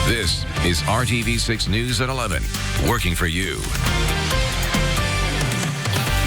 This is RTV6 News at 11, working for you.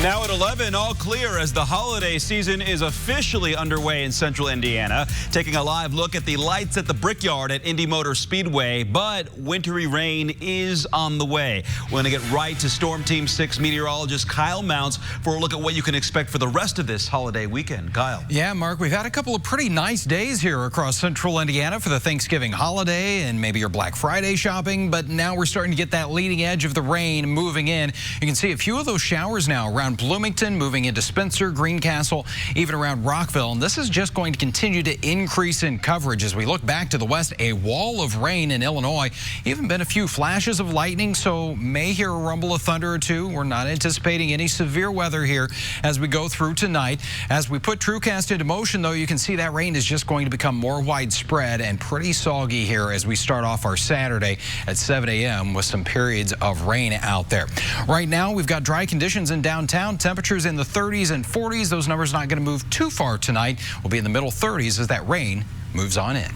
Now at 11, all clear as the holiday season is officially underway in central Indiana. Taking a live look at the lights at the Brickyard at Indy Motor Speedway, but wintry rain is on the way. We're going to get right to Storm Team 6 meteorologist Kyle Mounts for a look at what you can expect for the rest of this holiday weekend. Kyle. Yeah, Mark, we've had a couple of pretty nice days here across central Indiana for the Thanksgiving holiday and maybe your Black Friday shopping, but now we're starting to get that leading edge of the rain moving in. You can see a few of those showers now around Bloomington, moving into Spencer, Greencastle, even around Rockville. And this is just going to continue to increase in coverage as we look back to the west. A wall of rain in Illinois, even been a few flashes of lightning, so may hear a rumble of thunder or two. We're not anticipating any severe weather here as we go through tonight. As we put TrueCast into motion, though, you can see that rain is just going to become more widespread and pretty soggy here as we start off our Saturday at 7 a.m. with some periods of rain out there. Right now, we've got dry conditions in downtown. Temperatures in the 30s and 40s. Those numbers not going to move too far tonight. We'll be in the middle 30s as that rain moves on in.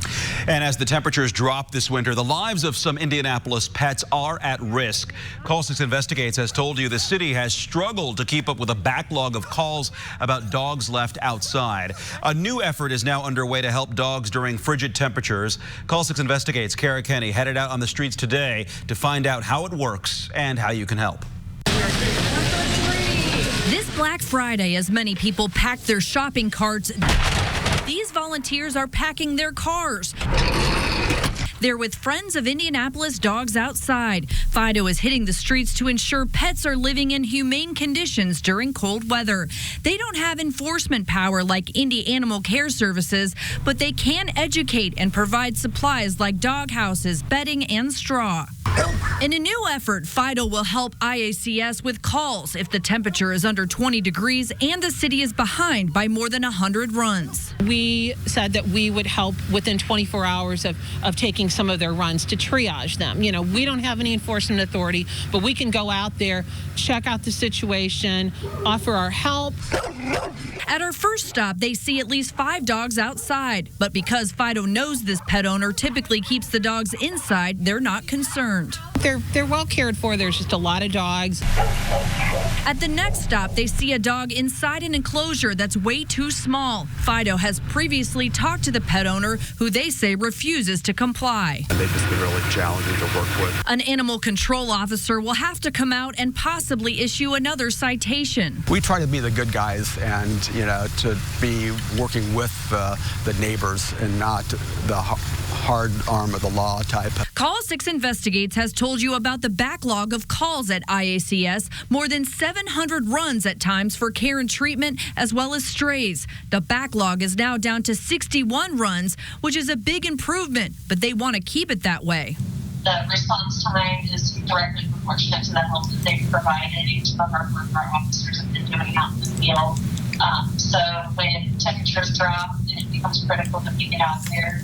And as the temperatures drop this winter, the lives of some Indianapolis pets are at risk. Call 6 Investigates has told you the city has struggled to keep up with a backlog of calls about dogs left outside. A new effort is now underway to help dogs during frigid temperatures. Call 6 Investigates' Kara Kenny headed out on the streets today to find out how it works and how you can help. This Black Friday, as many people pack their shopping carts, these volunteers are packing their cars. They're with Friends of Indianapolis Dogs Outside. Fido is hitting the streets to ensure pets are living in humane conditions during cold weather. They don't have enforcement power like Indy Animal Care Services, but they can educate and provide supplies like dog houses, bedding, and straw. In a new effort, Fido will help IACS with calls if the temperature is under 20 degrees and the city is behind by more than 100 runs. We said that we would help within 24 hours of taking some of their runs to triage them. You know, we don't have any enforcement authority, but we can go out there, check out the situation, offer our help. At our first stop, they see at least 5 dogs outside. But because Fido knows this pet owner typically keeps the dogs inside, they're not concerned. They're well cared for. There's just a lot of dogs. At the next stop, they see a dog inside an enclosure that's way too small. Fido has previously talked to the pet owner, who they say refuses to comply. They've just been really challenging to work with. An animal control officer will have to come out and possibly issue another citation. We try to be the good guys and, you know, to be working with the neighbors and not the hard arm of the law type. Call 6 Investigates has told you about the backlog of calls at IACS, more than 700 runs at times for care and treatment, as well as strays. The backlog is now down to 61 runs, which is a big improvement, but they want to keep it that way. The response time is directly proportionate to the help that they've provided. Each of the hard work our officers have been doing out in the field. So when temperatures drop and it becomes critical that we get out there,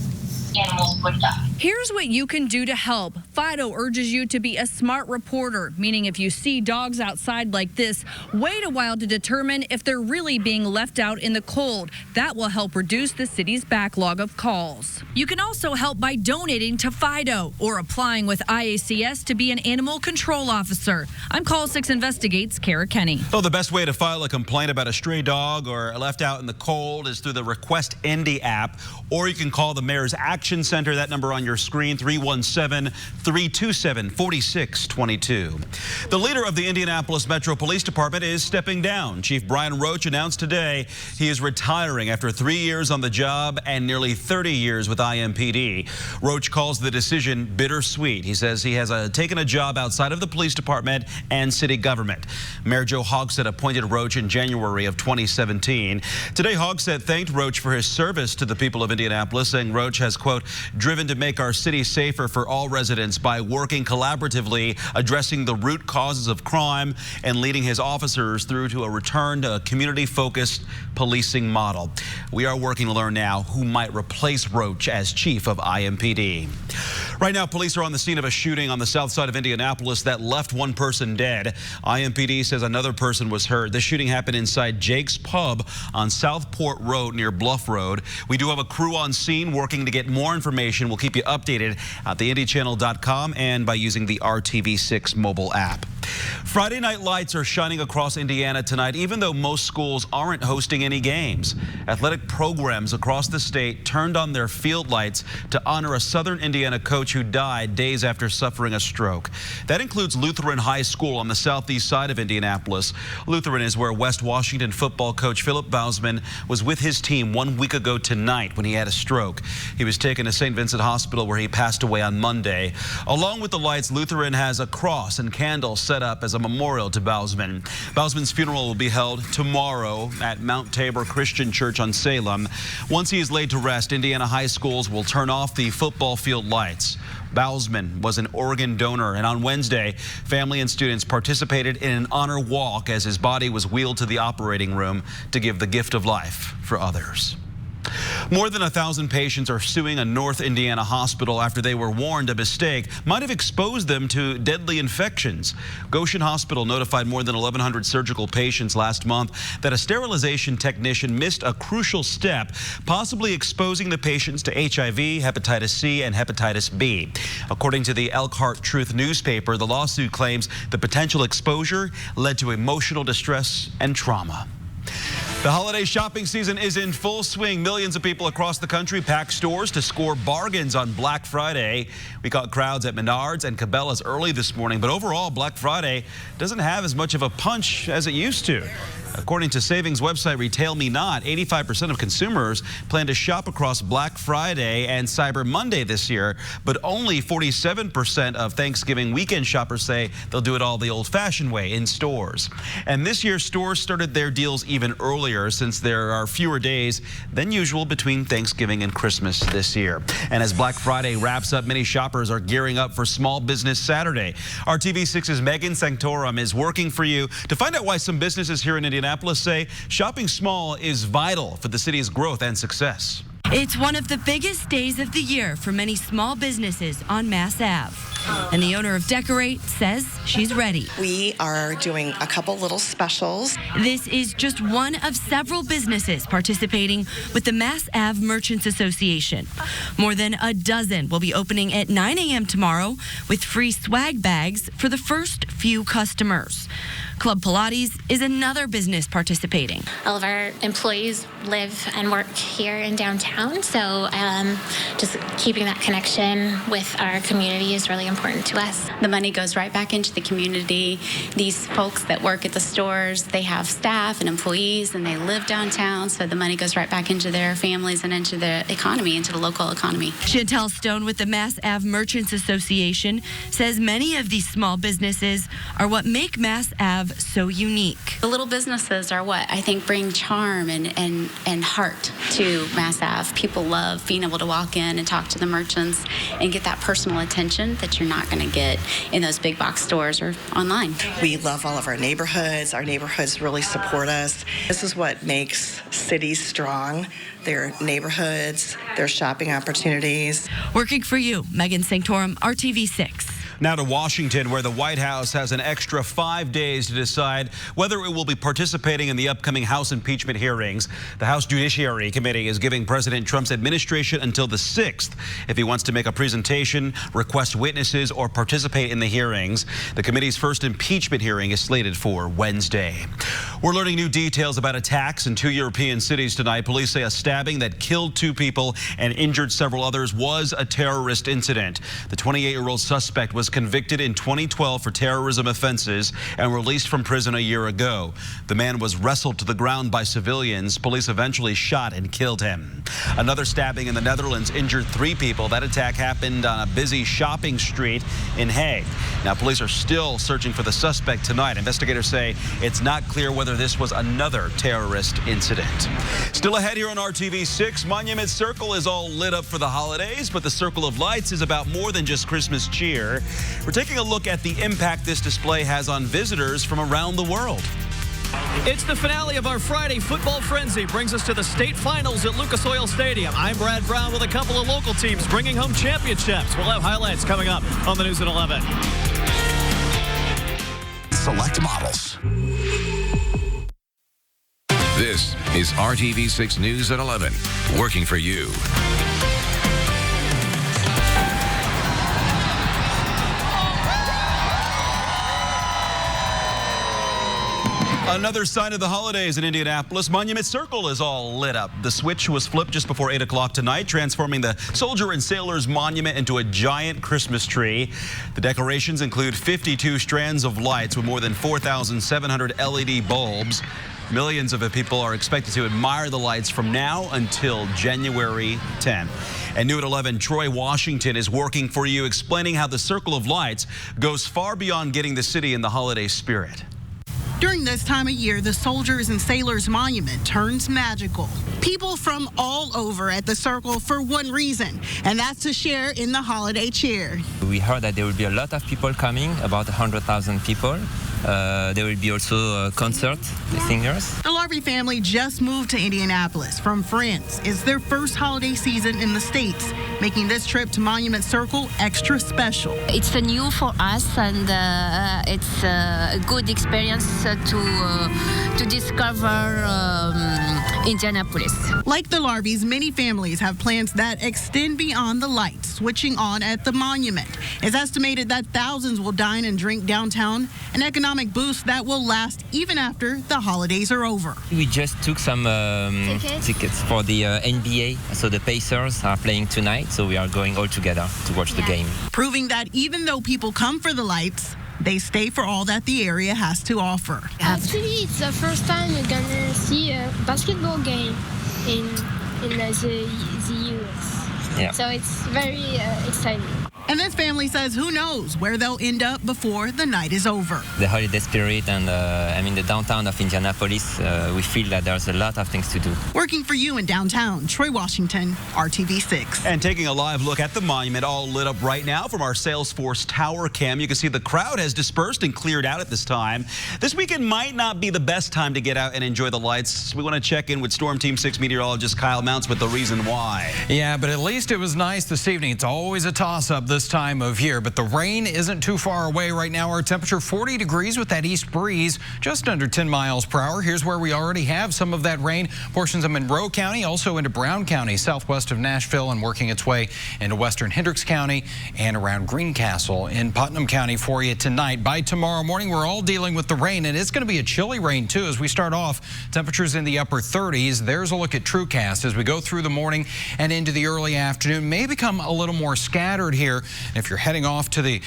animals would die. Here's what you can do to help. Fido urges you to be a smart reporter, meaning if you see dogs outside like this, wait a while to determine if they're really being left out in the cold. That will help reduce the city's backlog of calls. You can also help by donating to Fido or applying with IACS to be an animal control officer. I'm Call 6 Investigates' Kara Kenny. Well, the best way to file a complaint about a stray dog or left out in the cold is through the Request Indy app, or you can call the Mayor's Action Center. That number on your screen, 317-327-4622. The leader of the Indianapolis Metro Police Department is stepping down. Chief Brian Roach announced today he is retiring after 3 years on the job and nearly 30 years with IMPD. Roach calls the decision bittersweet. He says he has taken a job outside of the police department and city government. Mayor Joe Hogsett appointed Roach in January of 2017. Today, Hogsett thanked Roach for his service to the people of Indianapolis, saying Roach has, quote, driven to make our city safer for all residents by working collaboratively, addressing the root causes of crime, and leading his officers through to a return to a community-focused policing model. We are working to learn now who might replace Roach as chief of IMPD. Right now, police are on the scene of a shooting on the south side of Indianapolis that left one person dead. IMPD says another person was hurt. The shooting happened inside Jake's Pub on Southport Road near Bluff Road. We do have a crew on scene working to get more information. We'll keep you updated at theindychannel.com and by using the RTV6 mobile app. Friday night lights are shining across Indiana tonight, even though most schools aren't hosting any games. Athletic programs across the state turned on their field lights to honor a Southern Indiana coach who died days after suffering a stroke. That includes Lutheran High School on the southeast side of Indianapolis. Lutheran is where West Washington football coach Philip Bausman was with his team 1 week ago tonight when he had a stroke. He was taken to St. Vincent Hospital where he passed away on Monday. Along with the lights, Lutheran has a cross and candles set up as a memorial to Bausman. Bausman's funeral will be held tomorrow at Mount Tabor Christian Church on Salem. Once he is laid to rest, Indiana high schools will turn off the football field lights. Bausman was an organ donor, and on Wednesday, family and students participated in an honor walk as his body was wheeled to the operating room to give the gift of life for others. More than 1,000 patients are suing a North Indiana hospital after they were warned a mistake might have exposed them to deadly infections. Goshen Hospital notified more than 1,100 surgical patients last month that a sterilization technician missed a crucial step, possibly exposing the patients to HIV, hepatitis C, and hepatitis B. According to the Elkhart Truth newspaper, the lawsuit claims the potential exposure led to emotional distress and trauma. The holiday shopping season is in full swing. Millions of people across the country pack stores to score bargains on Black Friday. We caught crowds at Menards and Cabela's early this morning, but overall, Black Friday doesn't have as much of a punch as it used to. According to savings website Retail Me Not, 85% of consumers plan to shop across Black Friday and Cyber Monday this year, but only 47% of Thanksgiving weekend shoppers say they'll do it all the old-fashioned way, in stores. And this year, stores started their deals even earlier since there are fewer days than usual between Thanksgiving and Christmas this year. And as Black Friday wraps up, many shoppers are gearing up for Small Business Saturday. RTV6's Megan Sanctorum is working for you to find out why some businesses here in Indianapolis say shopping small is vital for the city's growth and success. It's one of the biggest days of the year for many small businesses on Mass Ave. And the owner of Decorate says she's ready. We are doing a couple little specials. This is just one of several businesses participating with the Mass Ave Merchants Association. More than a dozen will be opening at 9 a.m. tomorrow with free swag bags for the first few customers. Club Pilates is another business participating. All of our employees live and work here in downtown, so just keeping that connection with our community is really important to us. The money goes right back into the community. These folks that work at the stores, they have staff and employees, and they live downtown, so the money goes right back into their families and into the economy, into the local economy. Chantel Stone with the Mass Ave Merchants Association says many of these small businesses are what make Mass Ave so unique. The little businesses are what I think bring charm and heart to Mass Ave. People love being able to walk in and talk to the merchants and get that personal attention that you're not going to get in those big box stores or online. We love all of our neighborhoods. Our neighborhoods really support us. This is what makes cities strong. Their neighborhoods, their shopping opportunities. Working for you, Megan Sanctorum, RTV6. Now to Washington, where the White House has an extra 5 days to decide whether it will be participating in the upcoming House impeachment hearings. The House Judiciary Committee is giving President Trump's administration until the 6th if he wants to make a presentation, request witnesses, or participate in the hearings. The committee's first impeachment hearing is slated for Wednesday. We're learning new details about attacks in 2 European cities tonight. Police say a stabbing that killed 2 people and injured several others was a terrorist incident. The 28-year-old suspect was convicted in 2012 for terrorism offenses and released from prison a year ago. The man was wrestled to the ground by civilians. Police eventually shot and killed him. Another stabbing in the Netherlands injured 3 people. That attack happened on a busy shopping street in Hague. Now, police are still searching for the suspect tonight. Investigators say it's not clear whether this was another terrorist incident. Still ahead here on RTV6, Monument Circle is all lit up for the holidays, but the Circle of Lights is about more than just Christmas cheer. We're taking a look at the impact this display has on visitors from around the world. It's the finale of our Friday football frenzy. Brings us to the state finals at Lucas Oil Stadium. I'm Brad Brown with a couple of local teams bringing home championships. We'll have highlights coming up on the News at 11. Select models. This is RTV6 News at 11, working for you. Another sign of the holidays in Indianapolis. Monument Circle is all lit up. The switch was flipped just before 8 o'clock tonight, transforming the Soldier and Sailors Monument into a giant Christmas tree. The decorations include 52 strands of lights with more than 4,700 LED bulbs. Millions of people are expected to admire the lights from now until January 10th. And new at 11, Troy Washington is working for you, explaining how the Circle of Lights goes far beyond getting the city in the holiday spirit. During this time of year, the Soldiers and Sailors Monument turns magical. People from all over at the Circle for one reason, and that's to share in the holiday cheer. We heard that there will be a lot of people coming, about 100,000 people. There will be also a concert, the singers. The Larvey family just moved to Indianapolis from France. It's their first holiday season in the States, making this trip to Monument Circle extra special. It's new for us, and it's a good experience to discover Indianapolis. Like the Larvies, many families have plans that extend beyond the lights. Switching on at the monument. It's estimated that thousands will dine and drink downtown, an economic boost that will last even after the holidays are over. We just took some tickets for the NBA, so the Pacers are playing tonight, so we are going all together to watch the game. Proving that even though people come for the lights, they stay for all that the area has to offer. Actually, it's the first time you're gonna see a basketball game in the US. Yeah. So it's very exciting. And this family says who knows where they'll end up before the night is over. The holiday spirit and the downtown of Indianapolis, we feel that there's a lot of things to do. Working for you in downtown, Troy Washington, RTV6. And taking a live look at the monument, all lit up right now from our Salesforce Tower cam. You can see the crowd has dispersed and cleared out at this time. This weekend might not be the best time to get out and enjoy the lights. We want to check in with Storm Team 6 meteorologist Kyle Mounts with the reason why. Yeah, but at least it was nice this evening. It's always a toss-up this time of year, but the rain isn't too far away right now. Our temperature 40 degrees with that east breeze, just under 10 miles per hour. Here's where we already have some of that rain. Portions of Monroe County, also into Brown County, southwest of Nashville, and working its way into western Hendricks County and around Greencastle in Putnam County for you tonight. By tomorrow morning, we're all dealing with the rain, and it's going to be a chilly rain too as we start off. Temperatures in the upper 30s. There's a look at TrueCast as we go through the morning and into the early afternoon. May become a little more scattered here. If you're heading off to the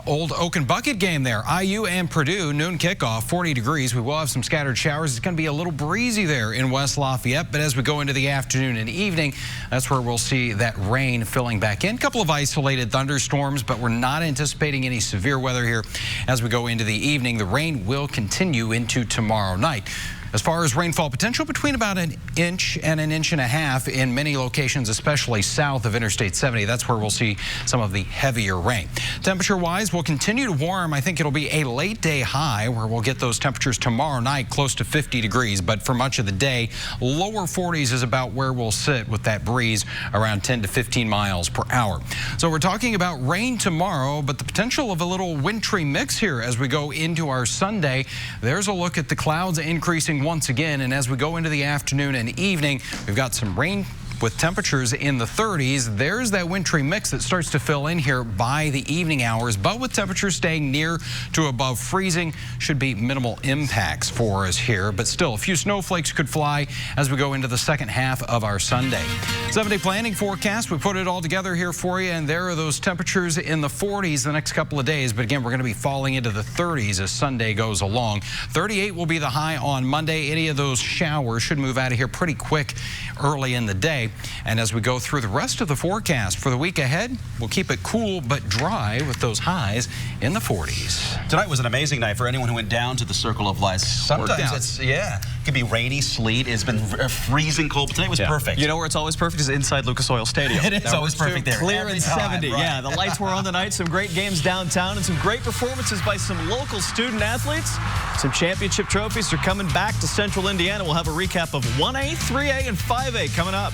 old Oak and Bucket game there, IU and Purdue, noon kickoff, 40 degrees. We will have some scattered showers. It's going to be a little breezy there in West Lafayette, but as we go into the afternoon and evening, that's where we'll see that rain filling back in. A couple of isolated thunderstorms, but we're not anticipating any severe weather here as we go into the evening. The rain will continue into tomorrow night. As far as rainfall potential, between about an inch and an inch and a half in many locations, especially south of Interstate 70. That's where we'll see some of the heavier rain. Temperature-wise, we'll continue to warm. I think it'll be a late day high where we'll get those temperatures tomorrow night close to 50 degrees. But for much of the day, lower 40s is about where we'll sit with that breeze around 10 to 15 miles per hour. So we're talking about rain tomorrow, but the potential of a little wintry mix here as we go into our Sunday. There's a look at the clouds increasing once again, and as we go into the afternoon and evening, we've got some rain with temperatures in the 30s. There's that wintry mix that starts to fill in here by the evening hours, but with temperatures staying near to above freezing, should be minimal impacts for us here, but still a few snowflakes could fly as we go into the second half of our Sunday. 7-day planning forecast, we put it all together here for you, and there are those temperatures in the 40s the next couple of days, but again, we're going to be falling into the 30s as Sunday goes along. 38 will be the high on Monday. Any of those showers should move out of here pretty quick early in the day. And as we go through the rest of the forecast for the week ahead, we'll keep it cool but dry with those highs in the 40s. Tonight was an amazing night for anyone who went down to the Circle of Lights. Sometimes it's, it could be rainy, sleet. It's been freezing cold, but today was perfect. You know where it's always perfect is inside Lucas Oil Stadium. It is always perfect there. Clear and 70. Right. Yeah, the lights were on tonight. Some great games downtown and some great performances by some local student athletes. Some championship trophies are coming back to Central Indiana. We'll have a recap of 1A, 3A, and 5A coming up.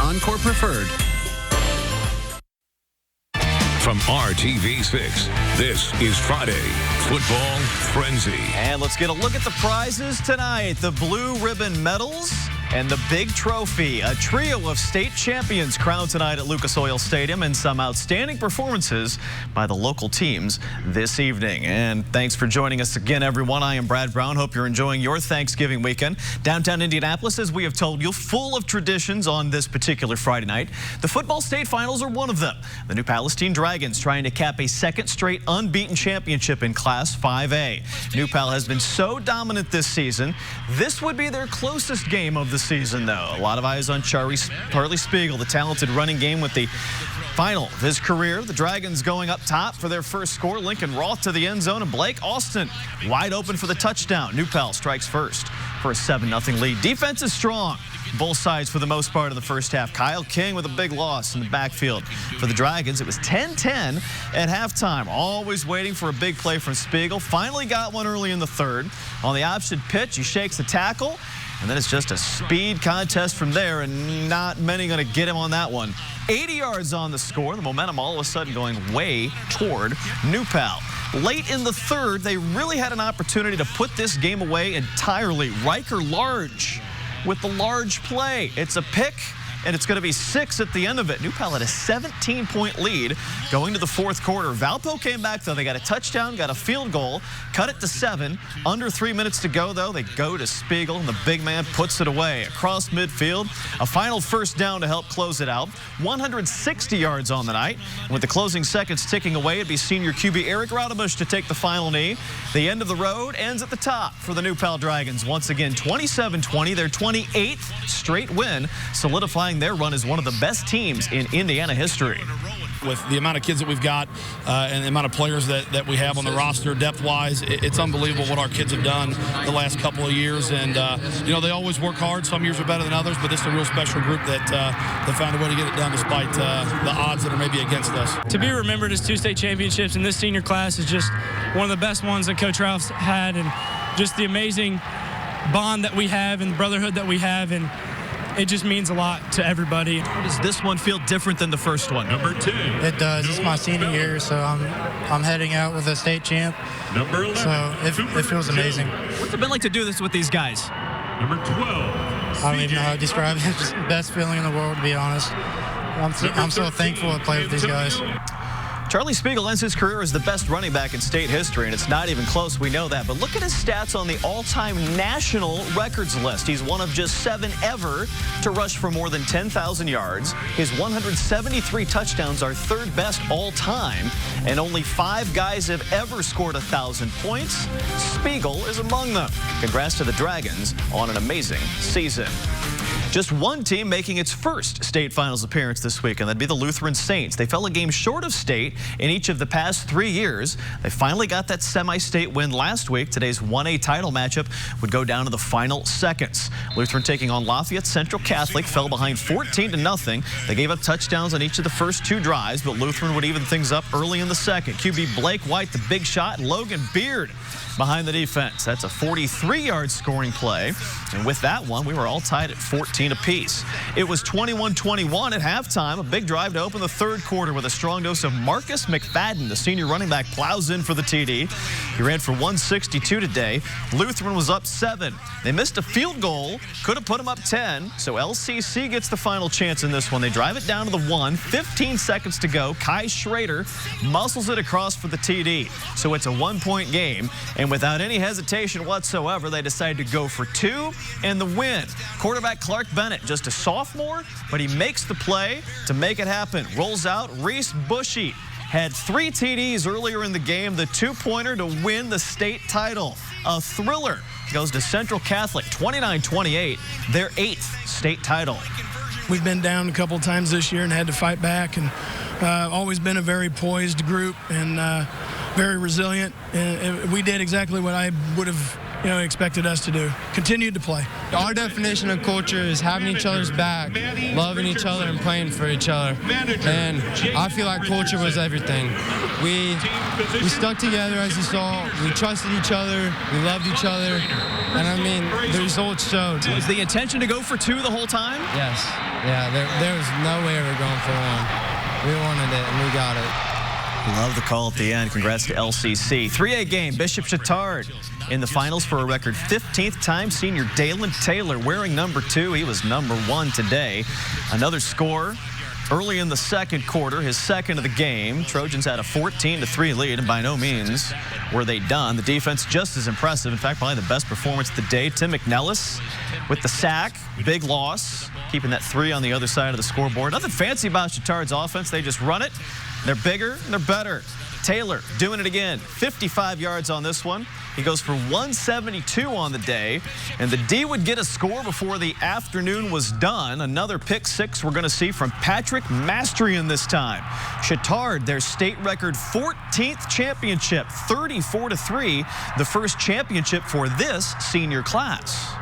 Encore Preferred. From RTV6, this is Friday Football Frenzy. And let's get a look at the prizes tonight. The blue ribbon medals and the big trophy. A trio of state champions crowned tonight at Lucas Oil Stadium, and some outstanding performances by the local teams this evening. And thanks for joining us again, everyone. I am Brad Brown. Hope you're enjoying your Thanksgiving weekend. Downtown Indianapolis, as we have told you, full of traditions on this particular Friday night. The football state finals are one of them. The New Palestine Dragons trying to cap a second straight unbeaten championship in Class 5A. New Pal has been so dominant this season. This would be their closest game of the season, though. A lot of eyes on Charlie Spiegel, the talented running game with the final of his career. The Dragons going up top for their first score. Lincoln Roth to the end zone, and Blake Austin wide open for the touchdown. New Pal strikes first for a 7-0 lead. Defense is strong. Both sides for the most part in the first half. Kyle King with a big loss in the backfield. For the Dragons, it was 10-10 at halftime. Always waiting for a big play from Spiegel. Finally got one early in the third. On the option pitch, he shakes the tackle. And then it's just a speed contest from there, and not many going to get him on that one. 80 yards on the score. The momentum all of a sudden going way toward New Pal. Late in the third, they really had an opportunity to put this game away entirely. Riker Large with the large play. It's a pick, and it's going to be 6 at the end of it. New Pal had a 17-point lead going to the fourth quarter. Valpo came back, though. They got a touchdown, got a field goal, cut it to 7. Under 3 minutes to go, though. They go to Spiegel, and the big man puts it away. Across midfield, a final first down to help close it out. 160 yards on the night. And with the closing seconds ticking away, it'd be senior QB Eric Raudebusch to take the final knee. The end of the road ends at the top for the New Pal Dragons. Once again, 27-20, their 28th straight win, solidifying their run as one of the best teams in Indiana history. With the amount of kids that we've got and the amount of players that we have on the roster, depth-wise, it's unbelievable what our kids have done the last couple of years. And, you know, they always work hard. Some years are better than others, but this is a real special group that found a way to get it done despite the odds that are maybe against us. To be remembered as 2 state championships in this senior class is just one of the best ones that Coach Ralph's had, and just the amazing bond that we have and the brotherhood that we have, and it just means a lot to everybody. Does this one feel different than the first one? Number 2. It does. It's my senior year, so I'm heading out with a state champ. Number 11. So it feels amazing. What's it been like to do this with these guys? Number 12. I don't even know how to describe it. It's just the best feeling in the world, to be honest. I'm so thankful to play with these guys. Charlie Spiegel ends his career as the best running back in state history, and it's not even close, we know that. But look at his stats on the all-time national records list. He's one of just 7 ever to rush for more than 10,000 yards. His 173 touchdowns are 3rd best all-time, and only 5 guys have ever scored 1,000 points. Spiegel is among them. Congrats to the Dragons on an amazing season. Just one team making its first state finals appearance this week, and that'd be the Lutheran Saints. They fell a game short of state in each of the past 3 years. They finally got that semi-state win last week. Today's 1A title matchup would go down to the final seconds. Lutheran taking on Lafayette Central Catholic fell behind 14-0. They gave up touchdowns on each of the first 2 drives, but Lutheran would even things up early in the second. QB Blake White, the big shot, and Logan Beard behind the defense. That's a 43-yard scoring play. And with that one, we were all tied at 14 apiece. It was 21-21 at halftime. A big drive to open the third quarter with a strong dose of Marcus McFadden. The senior running back plows in for the TD. He ran for 162 today. Lutheran was up 7. They missed a field goal. Could have put them up 10. So LCC gets the final chance in this one. They drive it down to the 1. 15 seconds to go. Kai Schrader muscles it across for the TD. So it's a 1-point game. And without any hesitation whatsoever, they decide to go for 2 and the win. Quarterback Clark Bennett, just a sophomore, but he makes the play to make it happen. Rolls out Reese Bushy. had 3 TDs earlier in the game, the 2-pointer to win the state title. A thriller goes to Central Catholic, 29-28, their 8th state title. We've been down a couple times this year and had to fight back, and always been a very poised group and very resilient. And we did exactly what I would have expected us to do. Continued to play. Our definition of culture is having each other's back, loving each other, and playing for each other. And I feel like culture was everything. We stuck together, as you saw. We trusted each other. We loved each other. And I mean, the results showed. Was the intention to go for 2 the whole time? Yes. Yeah, there was no way we were going for 1. We wanted it, and we got it. Love the call at the end. Congrats to LCC. 3A game, Bishop Chittard in the finals for a record 15th time. Senior Dalen Taylor wearing number 2. He was number 1 today. Another score early in the second quarter, his second of the game. Trojans had a 14-3 lead, and by no means were they done. The defense just as impressive. In fact, probably the best performance of the day. Tim McNellis with the sack. Big loss, keeping that 3 on the other side of the scoreboard. Nothing fancy about Chittard's offense. They just run it. They're bigger and they're better. Taylor doing it again. 55 yards on this one. He goes for 172 on the day. And the D would get a score before the afternoon was done. Another pick 6 we're going to see from Patrick Mastrian this time. Chittard, their state record 14th championship, 34-3, the first championship for this senior class.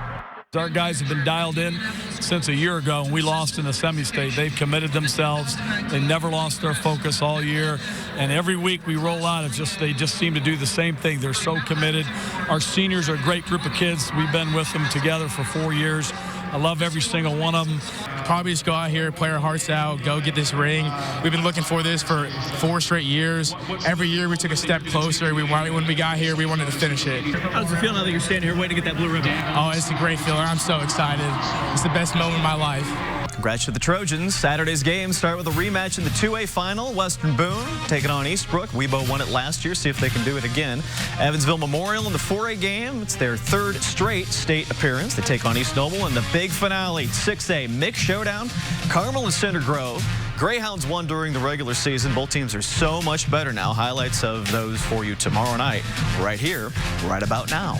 Our guys have been dialed in since a year ago, and we lost in the semi-state. They've committed themselves. They never lost their focus all year. And every week we roll out, they just seem to do the same thing. They're so committed. Our seniors are a great group of kids. We've been with them together for 4 years. I love every single one of them. Probably just go out here, play our hearts out, go get this ring. We've been looking for this for 4 straight years. Every year we took a step closer. When we got here, we wanted to finish it. How does it feel now that you're standing here waiting to get that blue ribbon? Oh, it's a great feeling. I'm so excited. It's the best moment of my life. Congrats to the Trojans. Saturday's games start with a rematch in the 2A final. Western Boone taking on Eastbrook. Webo won it last year. See if they can do it again. Evansville Memorial in the 4A game. It's their 3rd straight state appearance. They take on East Noble in the big finale. 6A mixed showdown. Carmel and Center Grove. Greyhounds won during the regular season. Both teams are so much better now. Highlights of those for you tomorrow night, right here, right about now.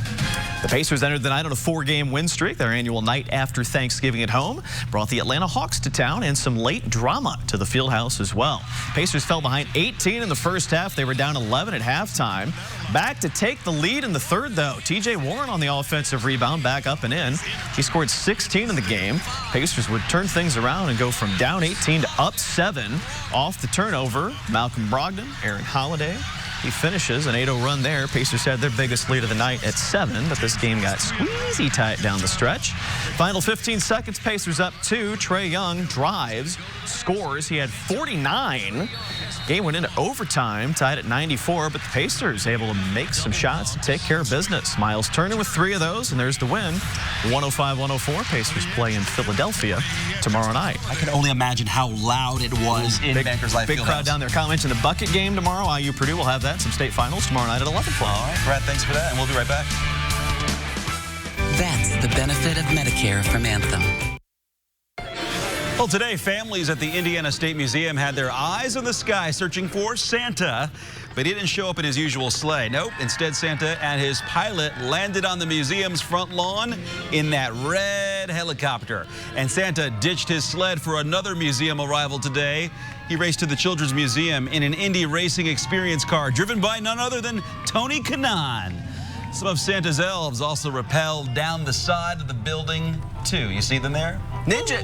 The Pacers entered the night on a 4-game win streak. Their annual night after Thanksgiving at home brought the Atlanta Hawks to town and some late drama to the Fieldhouse as well. Pacers fell behind 18 in the first half. They were down 11 at halftime. Back to take the lead in the third, though. TJ Warren on the offensive rebound, back up and in. He scored 16 in the game. Pacers would turn things around and go from down 18 to up 7 off the turnover. Malcolm Brogdon, Aaron Holiday. He finishes an 8-0 run there. Pacers had their biggest lead of the night at 7, but this game got squeezy tight down the stretch. Final 15 seconds, Pacers up 2. Trae Young drives, scores. He had 49. Game went into overtime, tied at 94, but the Pacers able to make some shots and take care of business. Miles Turner with 3 of those, and there's the win. 105-104. Pacers play in Philadelphia tomorrow night. I can only imagine how loud it was in Bankers Life Fieldhouse. Big crowd down there. Comments in the bucket game tomorrow. IU Purdue will have that. Some state finals tomorrow night at 11 o'clock. All right, Brad, thanks for that, and we'll be right back. That's the benefit of Medicare from Anthem. Well, today, families at the Indiana State Museum had their eyes in the sky searching for Santa, but he didn't show up in his usual sleigh. Nope, instead Santa and his pilot landed on the museum's front lawn in that red helicopter. And Santa ditched his sled for another museum arrival today. He raced to the Children's Museum in an Indy Racing Experience car driven by none other than Tony Kanaan. Some of Santa's elves also rappelled down the side of the building, too. You see them there? Ninja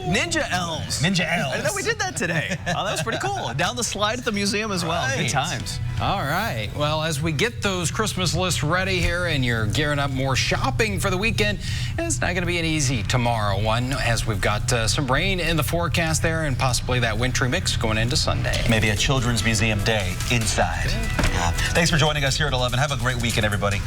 elves. Ninja elves. I didn't know we did that today. Oh, that was pretty cool. Down the slide at the museum as well. Right. Good times. All right. Well, as we get those Christmas lists ready here and you're gearing up more shopping for the weekend, it's not going to be an easy tomorrow one, as we've got some rain in the forecast there and possibly that wintry mix going into Sunday. Maybe a Children's Museum day inside. Yeah. Thanks for joining us here at 11. Have a great weekend, everybody.